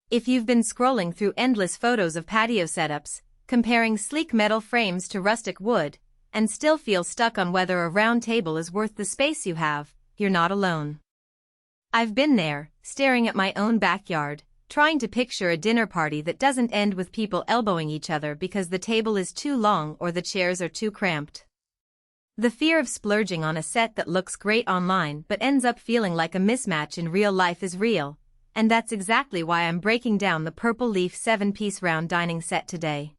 If you've been scrolling through endless photos of patio setups, comparing sleek metal frames to rustic wood, and still feel stuck on whether a round table is worth the space you have, you're not alone. I've been there, staring at my own backyard, trying to picture a dinner party that doesn't end with people elbowing each other because the table is too long or the chairs are too cramped. The fear of splurging on a set that looks great online but ends up feeling like a mismatch in real life is real, and that's exactly why I'm breaking down the Purple Leaf 7-piece round dining set today.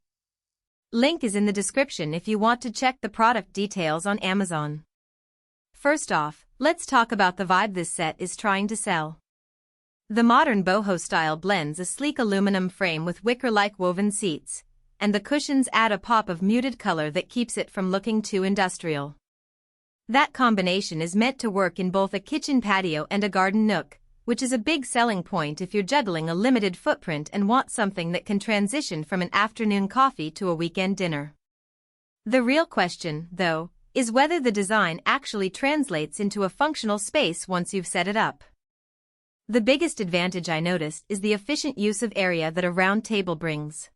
Link is in the description if you want to check the product details on Amazon. First off, let's talk about the vibe this set is trying to sell. The modern boho style blends a sleek aluminum frame with wicker-like woven seats, and the cushions add a pop of muted color that keeps it from looking too industrial. That combination is meant to work in both a kitchen patio and a garden nook, which is a big selling point if you're juggling a limited footprint and want something that can transition from an afternoon coffee to a weekend dinner. The real question, though, is whether the design actually translates into a functional space once you've set it up. The biggest advantage I noticed is the efficient use of area that a round table brings.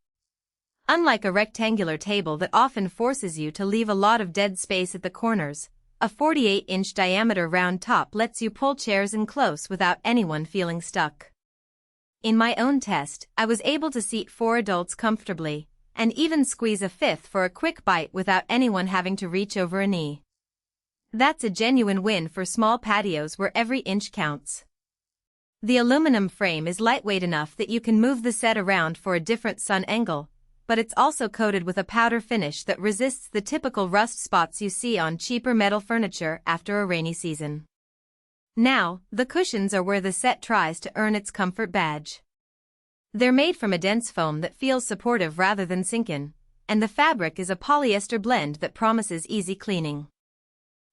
Unlike a rectangular table that often forces you to leave a lot of dead space at the corners, a 48-inch diameter round top lets you pull chairs in close without anyone feeling stuck. In my own test, I was able to seat 4 adults comfortably, and even squeeze a 5th for a quick bite without anyone having to reach over a knee. That's a genuine win for small patios where every inch counts. The aluminum frame is lightweight enough that you can move the set around for a different sun angle, but it's also coated with a powder finish that resists the typical rust spots you see on cheaper metal furniture after a rainy season. Now, the cushions are where the set tries to earn its comfort badge. They're made from a dense foam that feels supportive rather than sink-in, and the fabric is a polyester blend that promises easy cleaning.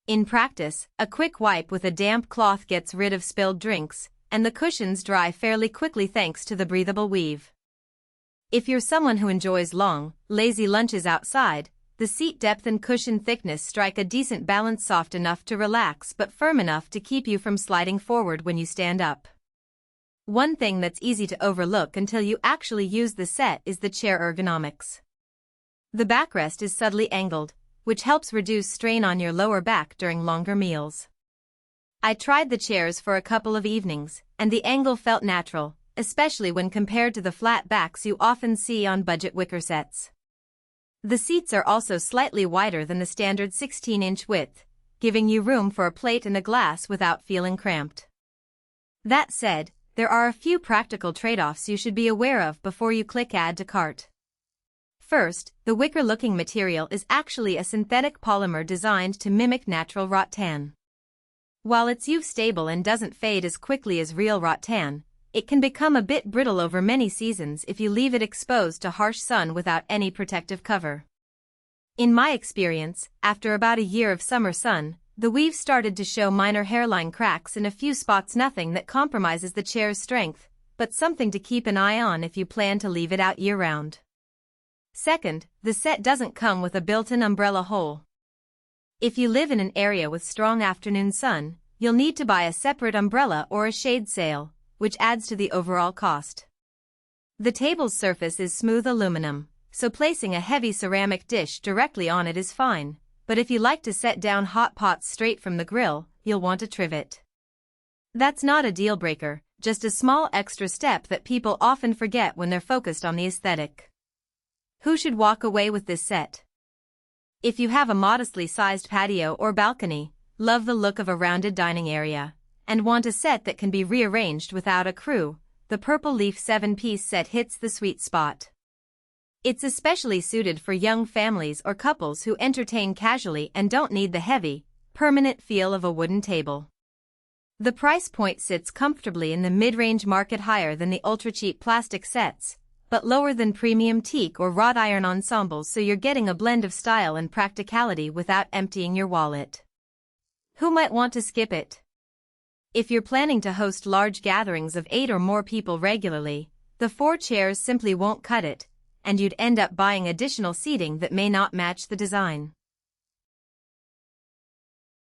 In practice, a quick wipe with a damp cloth gets rid of spilled drinks, and the cushions dry fairly quickly thanks to the breathable weave. If you're someone who enjoys long, lazy lunches outside, the seat depth and cushion thickness strike a decent balance, soft enough to relax but firm enough to keep you from sliding forward when you stand up. One thing that's easy to overlook until you actually use the set is the chair ergonomics. The backrest is subtly angled, which helps reduce strain on your lower back during longer meals. I tried the chairs for a couple of evenings, and the angle felt natural, especially when compared to the flat backs you often see on budget wicker sets. The seats are also slightly wider than the standard 16-inch width, giving you room for a plate and a glass without feeling cramped. That said, there are a few practical trade-offs you should be aware of before you click Add to Cart. First, the wicker-looking material is actually a synthetic polymer designed to mimic natural rattan. While it's UV-stable and doesn't fade as quickly as real rattan, it can become a bit brittle over many seasons if you leave it exposed to harsh sun without any protective cover. In my experience, after about a year of summer sun, the weave started to show minor hairline cracks in a few spots, nothing that compromises the chair's strength, but something to keep an eye on if you plan to leave it out year-round. Second, the set doesn't come with a built-in umbrella hole. If you live in an area with strong afternoon sun, you'll need to buy a separate umbrella or a shade sail, which adds to the overall cost. The table's surface is smooth aluminum, so placing a heavy ceramic dish directly on it is fine, but if you like to set down hot pots straight from the grill, you'll want a trivet. That's not a deal breaker, just a small extra step that people often forget when they're focused on the aesthetic. Who should walk away with this set? If you have a modestly sized patio or balcony, love the look of a rounded dining area, and want a set that can be rearranged without a crew, the Purple Leaf 7-piece set hits the sweet spot. It's especially suited for young families or couples who entertain casually and don't need the heavy, permanent feel of a wooden table. The price point sits comfortably in the mid-range market, higher than the ultra-cheap plastic sets, but lower than premium teak or wrought iron ensembles, so you're getting a blend of style and practicality without emptying your wallet. Who might want to skip it? If you're planning to host large gatherings of 8 or more people regularly, the 4 chairs simply won't cut it, and you'd end up buying additional seating that may not match the design.